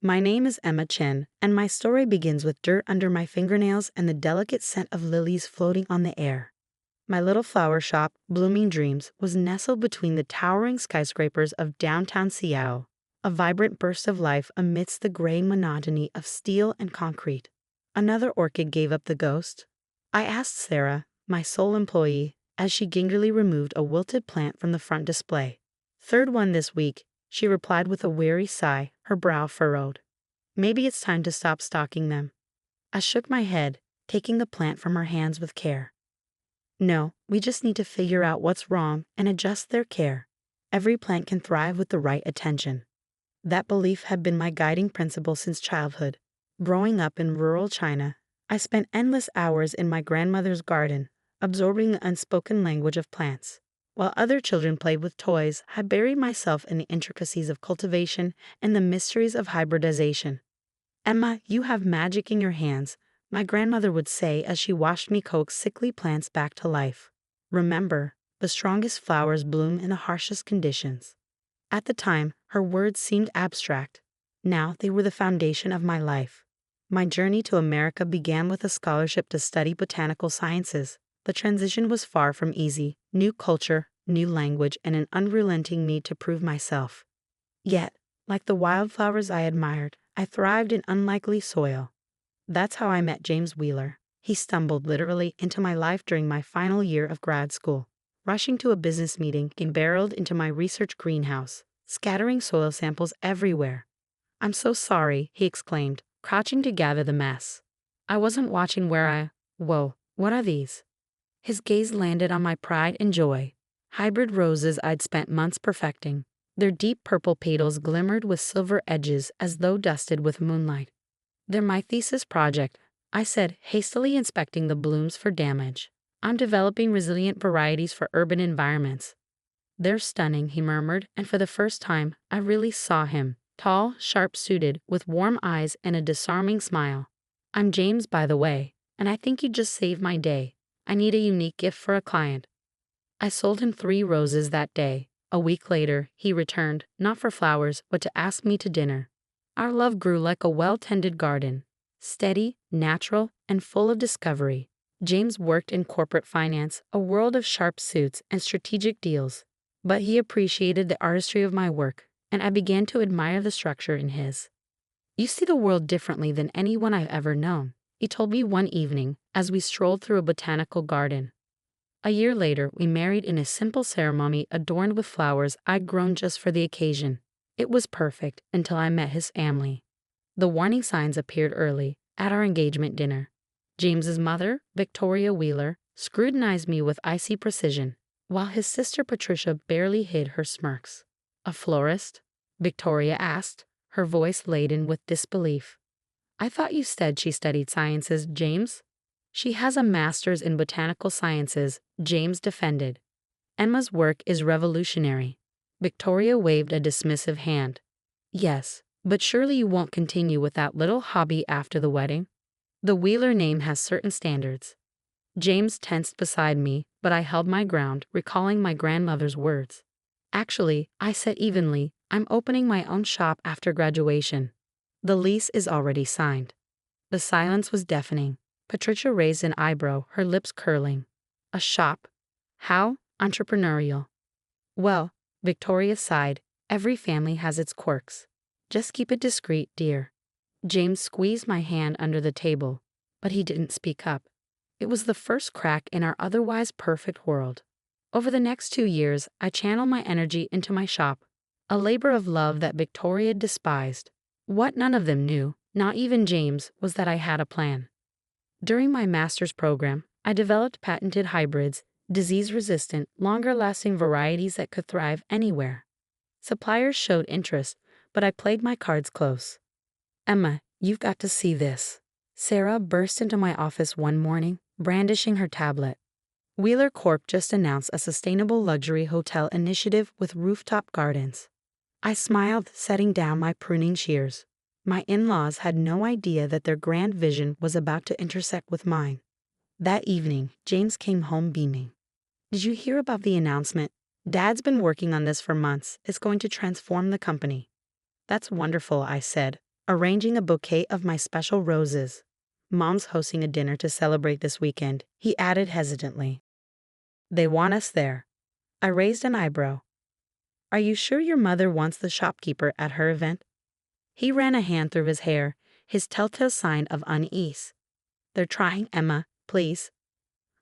My name is Emma Chen, and my story begins with dirt under my fingernails and the delicate scent of lilies floating on the air. My little flower shop, Blooming Dreams, was nestled between the towering skyscrapers of downtown Seattle, a vibrant burst of life amidst the gray monotony of steel and concrete. Another orchid gave up the ghost. I asked Sarah, my sole employee, as she gingerly removed a wilted plant from the front display. "Third one this week," she replied with a weary sigh, her brow furrowed. "Maybe it's time to stop stocking them." I shook my head, taking the plant from her hands with care. "No, we just need to figure out what's wrong and adjust their care. Every plant can thrive with the right attention." That belief had been my guiding principle since childhood. Growing up in rural China, I spent endless hours in my grandmother's garden, absorbing the unspoken language of plants. While other children played with toys, I buried myself in the intricacies of cultivation and the mysteries of hybridization. "Emma, you have magic in your hands," my grandmother would say as she watched me coax sickly plants back to life. "Remember, the strongest flowers bloom in the harshest conditions." At the time, her words seemed abstract. Now they were the foundation of my life. My journey to America began with a scholarship to study botanical sciences. The transition was far from easy: new culture, new language, and an unrelenting need to prove myself. Yet, like the wildflowers I admired, I thrived in unlikely soil. That's how I met James Wheeler. He stumbled literally into my life during my final year of grad school. Rushing to a business meeting, he barreled into my research greenhouse, scattering soil samples everywhere. "I'm so sorry," he exclaimed, crouching to gather the mess. "I wasn't watching where Whoa, what are these?" His gaze landed on my pride and joy. Hybrid roses I'd spent months perfecting. Their deep purple petals glimmered with silver edges as though dusted with moonlight. "They're my thesis project," I said, hastily inspecting the blooms for damage. "I'm developing resilient varieties for urban environments." "They're stunning," he murmured, and for the first time, I really saw him. Tall, sharp-suited, with warm eyes and a disarming smile. "I'm James, by the way, and I think you just saved my day. I need a unique gift for a client." I sold him 3 roses that day. A week later, he returned, not for flowers, but to ask me to dinner. Our love grew like a well-tended garden, steady, natural, and full of discovery. James worked in corporate finance, a world of sharp suits and strategic deals. But he appreciated the artistry of my work, and I began to admire the structure in his. "You see the world differently than anyone I've ever known," he told me one evening as we strolled through a botanical garden. A year later, we married in a simple ceremony adorned with flowers I'd grown just for the occasion. It was perfect until I met his family. The warning signs appeared early, at our engagement dinner. James's mother, Victoria Wheeler, scrutinized me with icy precision, while his sister Patricia barely hid her smirks. "A florist?" Victoria asked, her voice laden with disbelief. "I thought you said she studied sciences, James." "She has a master's in botanical sciences," James defended. "Emma's work is revolutionary." Victoria waved a dismissive hand. "Yes, but surely you won't continue with that little hobby after the wedding? The Wheeler name has certain standards." James tensed beside me, but I held my ground, recalling my grandmother's words. "Actually," I said evenly, "I'm opening my own shop after graduation. The lease is already signed." The silence was deafening. Patricia raised an eyebrow, her lips curling. "A shop? How entrepreneurial." "Well," Victoria sighed, "every family has its quirks. Just keep it discreet, dear." James squeezed my hand under the table, but he didn't speak up. It was the first crack in our otherwise perfect world. Over the next 2 years, I channeled my energy into my shop, a labor of love that Victoria despised. What none of them knew, not even James, was that I had a plan. During my master's program, I developed patented hybrids, disease-resistant, longer-lasting varieties that could thrive anywhere. Suppliers showed interest, but I played my cards close. "Emma, you've got to see this." Sarah burst into my office one morning, brandishing her tablet. Wheeler Corp just announced a sustainable luxury hotel initiative with rooftop gardens. I smiled, setting down my pruning shears. My in-laws had no idea that their grand vision was about to intersect with mine. That evening, James came home beaming. "Did you hear about the announcement? Dad's been working on this for months. It's going to transform the company." "That's wonderful," I said, arranging a bouquet of my special roses. Mom's hosting a dinner to celebrate this weekend, he added hesitantly. They want us there. I raised an eyebrow. Are you sure your mother wants the shopkeeper at her event? He ran a hand through his hair, his telltale sign of unease. They're trying, Emma, please.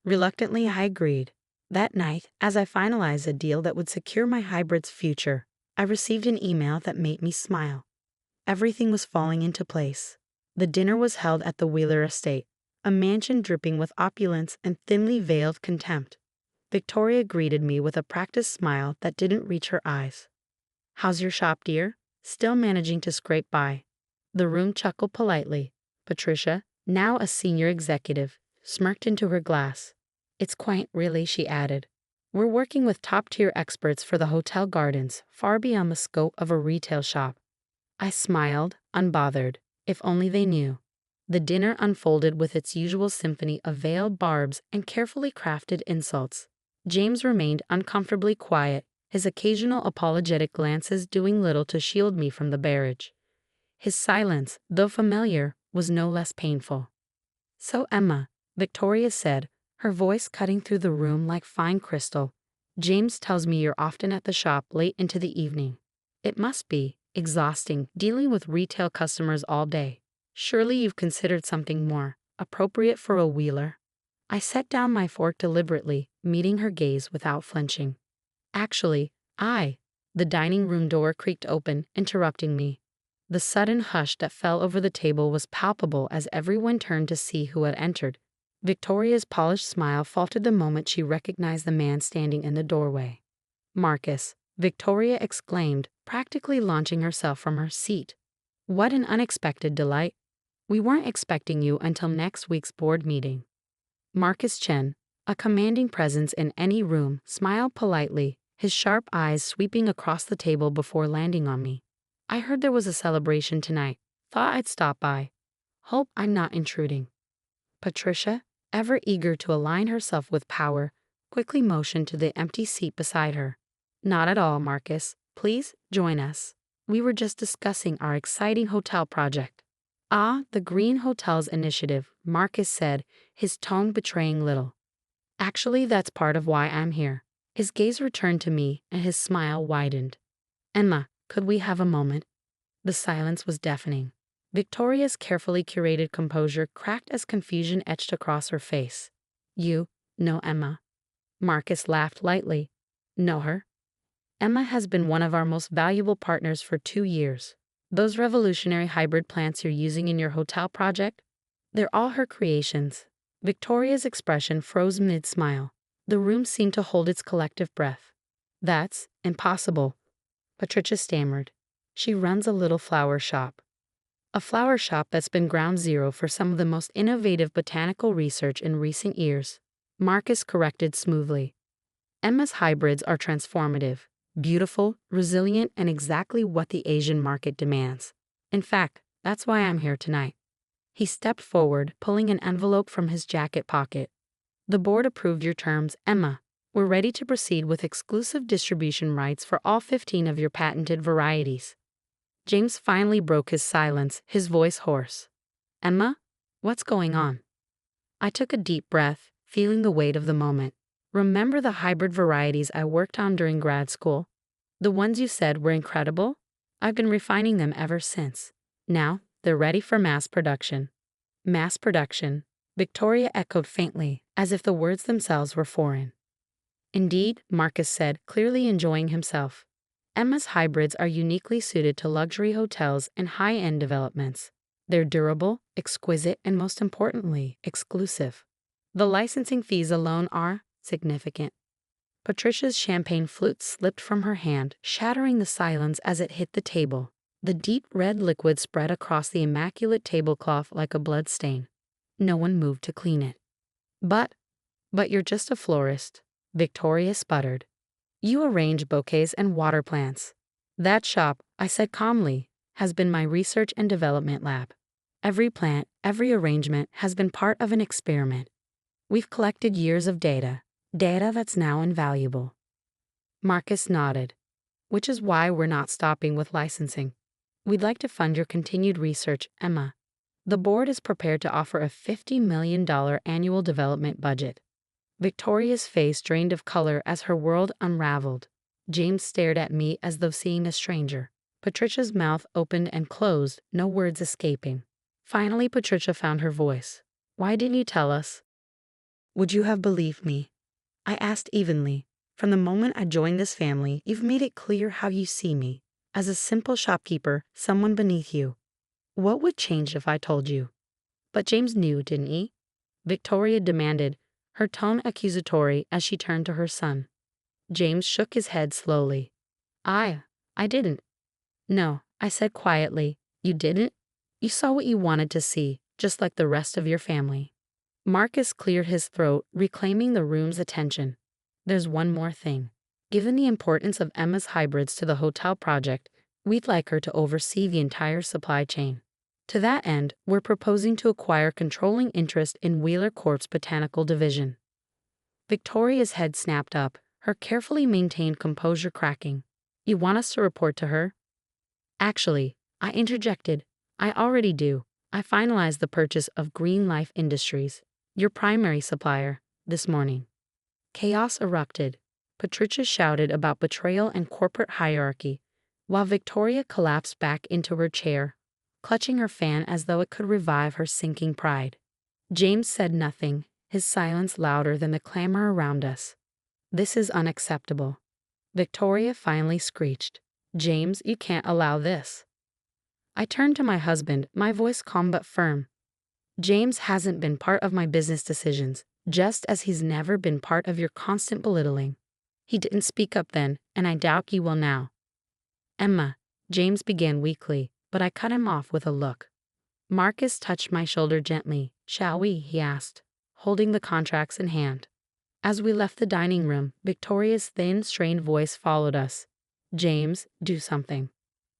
Reluctantly, I agreed. That night, as I finalized a deal that would secure my hybrid's future, I received an email that made me smile. Everything was falling into place. The dinner was held at the Wheeler estate, a mansion dripping with opulence and thinly veiled contempt. Victoria greeted me with a practiced smile that didn't reach her eyes. How's your shop, dear? Still managing to scrape by. The room chuckled politely. Patricia, now a senior executive, smirked into her glass. It's quaint, really, she added. We're working with top-tier experts for the hotel gardens, far beyond the scope of a retail shop. I smiled, unbothered. If only they knew. The dinner unfolded with its usual symphony of veiled barbs and carefully crafted insults. James remained uncomfortably quiet, his occasional apologetic glances doing little to shield me from the barrage. His silence, though familiar, was no less painful. So Emma, Victoria said, her voice cutting through the room like fine crystal. James tells me you're often at the shop late into the evening. It must be exhausting dealing with retail customers all day. Surely you've considered something more appropriate for a Wheeler. I set down my fork deliberately, meeting her gaze without flinching. Actually, the dining room door creaked open, interrupting me. The sudden hush that fell over the table was palpable as everyone turned to see who had entered. Victoria's polished smile faltered the moment she recognized the man standing in the doorway. Marcus, Victoria exclaimed, practically launching herself from her seat. What an unexpected delight. We weren't expecting you until next week's board meeting. Marcus Chen, a commanding presence in any room, smiled politely, his sharp eyes sweeping across the table before landing on me. I heard there was a celebration tonight. Thought I'd stop by. Hope I'm not intruding. Patricia, ever eager to align herself with power, quickly motioned to the empty seat beside her. Not at all, Marcus. Please join us. We were just discussing our exciting hotel project. Ah, the Green Hotels Initiative, Marcus said, his tone betraying little. Actually, that's part of why I'm here. His gaze returned to me and his smile widened. Emma, could we have a moment? The silence was deafening. Victoria's carefully curated composure cracked as confusion etched across her face. You know Emma. Marcus laughed lightly. Know her? Emma has been one of our most valuable partners for 2 years. Those revolutionary hybrid plants you're using in your hotel project? They're all her creations. Victoria's expression froze mid-smile. The room seemed to hold its collective breath. That's impossible, Patricia stammered. She runs a little flower shop. A flower shop that's been ground zero for some of the most innovative botanical research in recent years. Marcus corrected smoothly. Emma's hybrids are transformative, beautiful, resilient, and exactly what the Asian market demands. In fact, that's why I'm here tonight. He stepped forward, pulling an envelope from his jacket pocket. The board approved your terms, Emma. We're ready to proceed with exclusive distribution rights for all 15 of your patented varieties. James finally broke his silence, his voice hoarse. Emma, what's going on? I took a deep breath, feeling the weight of the moment. Remember the hybrid varieties I worked on during grad school? The ones you said were incredible? I've been refining them ever since. Now, they're ready for mass production. Mass production, Victoria echoed faintly, as if the words themselves were foreign. Indeed, Marcus said, clearly enjoying himself. Emma's hybrids are uniquely suited to luxury hotels and high-end developments. They're durable, exquisite, and most importantly, exclusive. The licensing fees alone are significant. Patricia's champagne flute slipped from her hand, shattering the silence as it hit the table. The deep red liquid spread across the immaculate tablecloth like a blood stain. No one moved to clean it. But you're just a florist, Victoria sputtered. You arrange bouquets and water plants. That shop, I said calmly, has been my research and development lab. Every plant, every arrangement has been part of an experiment. We've collected years of data that's now invaluable. Marcus nodded. Which is why we're not stopping with licensing. We'd like to fund your continued research, Emma. The board is prepared to offer a $50 million annual development budget. Victoria's face drained of color as her world unraveled. James stared at me as though seeing a stranger. Patricia's mouth opened and closed, no words escaping. Finally, Patricia found her voice. Why didn't you tell us? Would you have believed me? I asked evenly. From the moment I joined this family, you've made it clear how you see me. As a simple shopkeeper, someone beneath you. What would change if I told you? But James knew, didn't he? Victoria demanded, her tone accusatory as she turned to her son. James shook his head slowly. I didn't. No, I said quietly. You didn't? You saw what you wanted to see, just like the rest of your family. Marcus cleared his throat, reclaiming the room's attention. There's one more thing. Given the importance of Emma's hybrids to the hotel project, we'd like her to oversee the entire supply chain. To that end, we're proposing to acquire controlling interest in Wheeler Corp's botanical division. Victoria's head snapped up, her carefully maintained composure cracking. You want us to report to her? Actually, I interjected, I already do. I finalized the purchase of Green Life Industries, your primary supplier, this morning. Chaos erupted. Patricia shouted about betrayal and corporate hierarchy, while Victoria collapsed back into her chair, clutching her fan as though it could revive her sinking pride. James said nothing, his silence louder than the clamor around us. This is unacceptable. Victoria finally screeched. James, you can't allow this. I turned to my husband, my voice calm but firm. James hasn't been part of my business decisions, just as he's never been part of your constant belittling. He didn't speak up then, and I doubt he will now. Emma, James began weakly, but I cut him off with a look. Marcus touched my shoulder gently. Shall we? He asked, holding the contracts in hand. As we left the dining room, Victoria's thin, strained voice followed us. James, do something.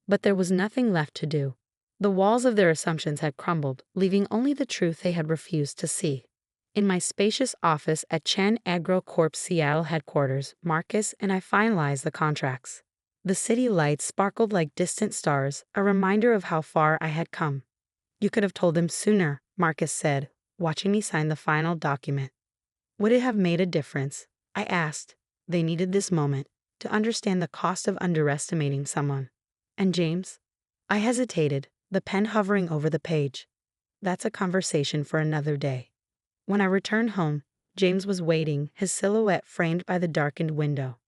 But there was nothing left to do. The walls of their assumptions had crumbled, leaving only the truth they had refused to see. In my spacious office at Chen Agro Corp's Seattle headquarters, Marcus and I finalized the contracts. The city lights sparkled like distant stars, a reminder of how far I had come. You could have told them sooner, Marcus said, watching me sign the final document. Would it have made a difference? I asked. They needed this moment to understand the cost of underestimating someone. And James? I hesitated, the pen hovering over the page. That's a conversation for another day. When I returned home, James was waiting, his silhouette framed by the darkened window.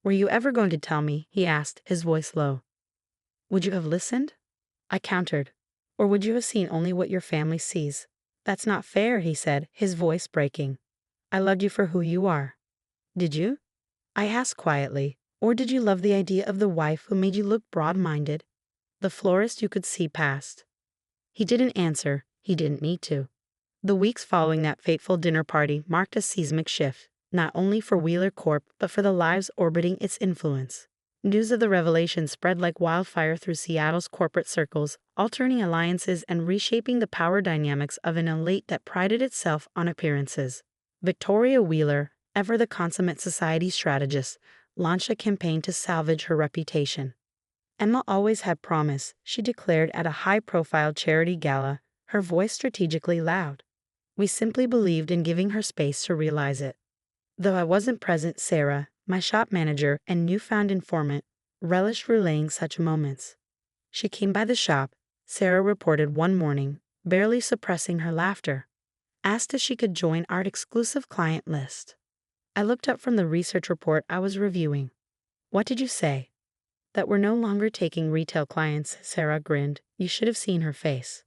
Were you ever going to tell me? He asked, his voice low. Would you have listened? I countered. Or would you have seen only what your family sees? That's not fair, he said, his voice breaking. I loved you for who you are. Did you? I asked quietly. Or did you love the idea of the wife who made you look broad-minded? The florist you could see past. He didn't answer. He didn't need to. The weeks following that fateful dinner party marked a seismic shift, not only for Wheeler Corp, but for the lives orbiting its influence. News of the revelation spread like wildfire through Seattle's corporate circles, altering alliances and reshaping the power dynamics of an elite that prided itself on appearances. Victoria Wheeler, ever the consummate society strategist, launched a campaign to salvage her reputation. Emma always had promise, she declared at a high-profile charity gala, her voice strategically loud. We simply believed in giving her space to realize it. Though I wasn't present, Sarah, my shop manager and newfound informant, relished relaying such moments. She came by the shop, Sarah reported one morning, barely suppressing her laughter. Asked if she could join our exclusive client list. I looked up from the research report I was reviewing. What did you say? That we're no longer taking retail clients, Sarah grinned. You should have seen her face.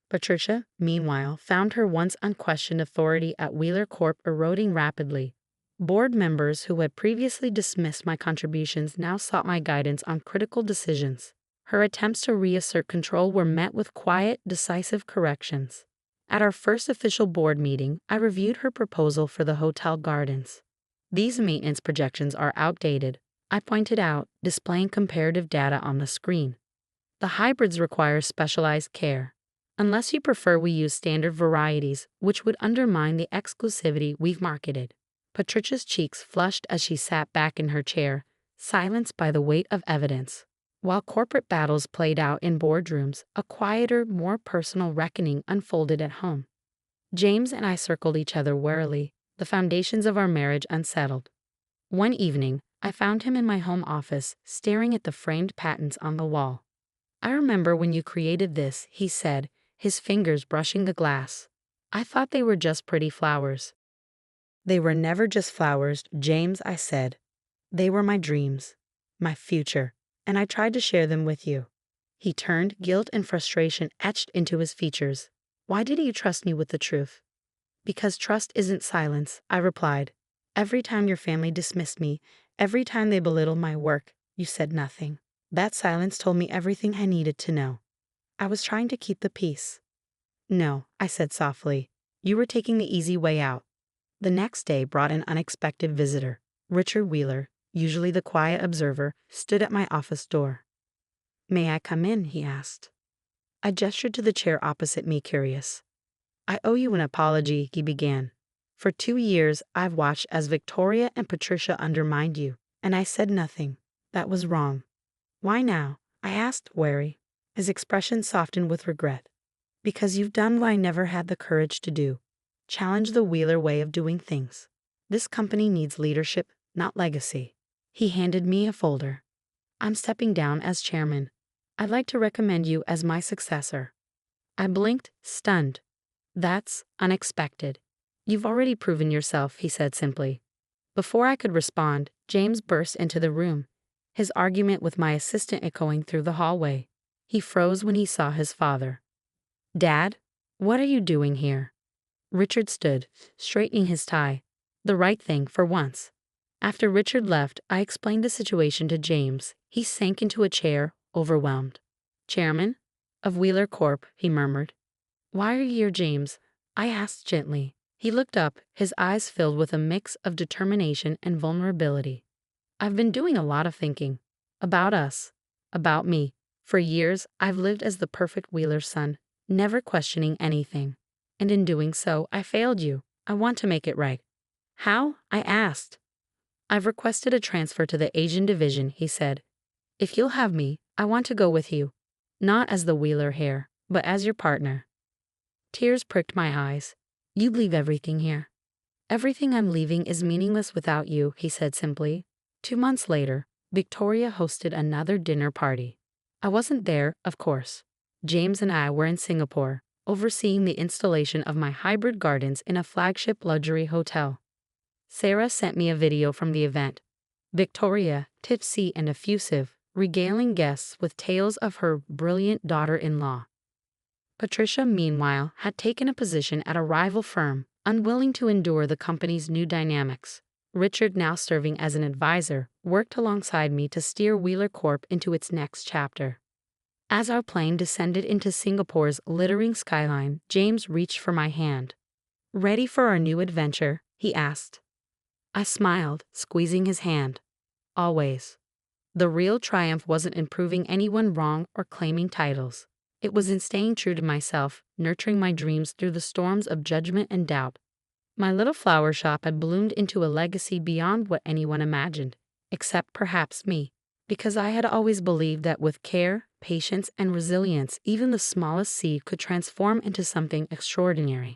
Patricia, meanwhile, found her once unquestioned authority at Wheeler Corp eroding rapidly. Board members who had previously dismissed my contributions now sought my guidance on critical decisions. Her attempts to reassert control were met with quiet, decisive corrections. At our first official board meeting, I reviewed her proposal for the hotel gardens. These maintenance projections are outdated, I pointed out, displaying comparative data on the screen. The hybrids require specialized care. Unless you prefer, we use standard varieties, which would undermine the exclusivity we've marketed. Patricia's cheeks flushed as she sat back in her chair, silenced by the weight of evidence. While corporate battles played out in boardrooms, a quieter, more personal reckoning unfolded at home. James and I circled each other warily, the foundations of our marriage unsettled. One evening, I found him in my home office, staring at the framed patents on the wall. "I remember when you created this," he said, his fingers brushing the glass. "I thought they were just pretty flowers." "They were never just flowers, James," I said. "They were my dreams, my future, and I tried to share them with you." He turned, guilt and frustration etched into his features. "Why didn't you trust me with the truth?" "Because trust isn't silence," I replied. "Every time your family dismissed me, every time they belittled my work, you said nothing. That silence told me everything I needed to know. I was trying to keep the peace." "No," I said softly. "You were taking the easy way out." The next day brought an unexpected visitor. Richard Wheeler, usually the quiet observer, stood at my office door. "May I come in?" he asked. I gestured to the chair opposite me, curious. "I owe you an apology," he began. "For 2 years, I've watched as Victoria and Patricia undermined you, and I said nothing. That was wrong." "Why now?" I asked, wary. His expression softened with regret. "Because you've done what I never had the courage to do. Challenge the Wheeler way of doing things. This company needs leadership, not legacy." He handed me a folder. "I'm stepping down as chairman. I'd like to recommend you as my successor." I blinked, stunned. "That's unexpected." "You've already proven yourself," he said simply. Before I could respond, James burst into the room, his argument with my assistant echoing through the hallway. He froze when he saw his father. "Dad, what are you doing here?" Richard stood, straightening his tie. The right thing for once. After Richard left, I explained the situation to James. He sank into a chair, overwhelmed. "Chairman of Wheeler Corp," he murmured. "Why are you here, James?" I asked gently. He looked up, his eyes filled with a mix of determination and vulnerability. "I've been doing a lot of thinking. About us. About me. For years, I've lived as the perfect Wheeler son, never questioning anything. And in doing so, I failed you. I want to make it right." "How?" I asked. "I've requested a transfer to the Asian division," he said. "If you'll have me, I want to go with you. Not as the Wheeler heir, but as your partner." Tears pricked my eyes. "You'd leave everything here." "Everything I'm leaving is meaningless without you," he said simply. 2 months later, Victoria hosted another dinner party. I wasn't there, of course. James and I were in Singapore, overseeing the installation of my hybrid gardens in a flagship luxury hotel. Sarah sent me a video from the event. Victoria, tipsy and effusive, regaling guests with tales of her brilliant daughter-in-law. Patricia, meanwhile, had taken a position at a rival firm, unwilling to endure the company's new dynamics. Richard, now serving as an advisor, worked alongside me to steer Wheeler Corp into its next chapter. As our plane descended into Singapore's glittering skyline, James reached for my hand. "Ready for our new adventure?" he asked. I smiled, squeezing his hand. "Always." The real triumph wasn't in proving anyone wrong or claiming titles. It was in staying true to myself, nurturing my dreams through the storms of judgment and doubt. My little flower shop had bloomed into a legacy beyond what anyone imagined, except perhaps me, because I had always believed that with care, patience, and resilience, even the smallest seed could transform into something extraordinary.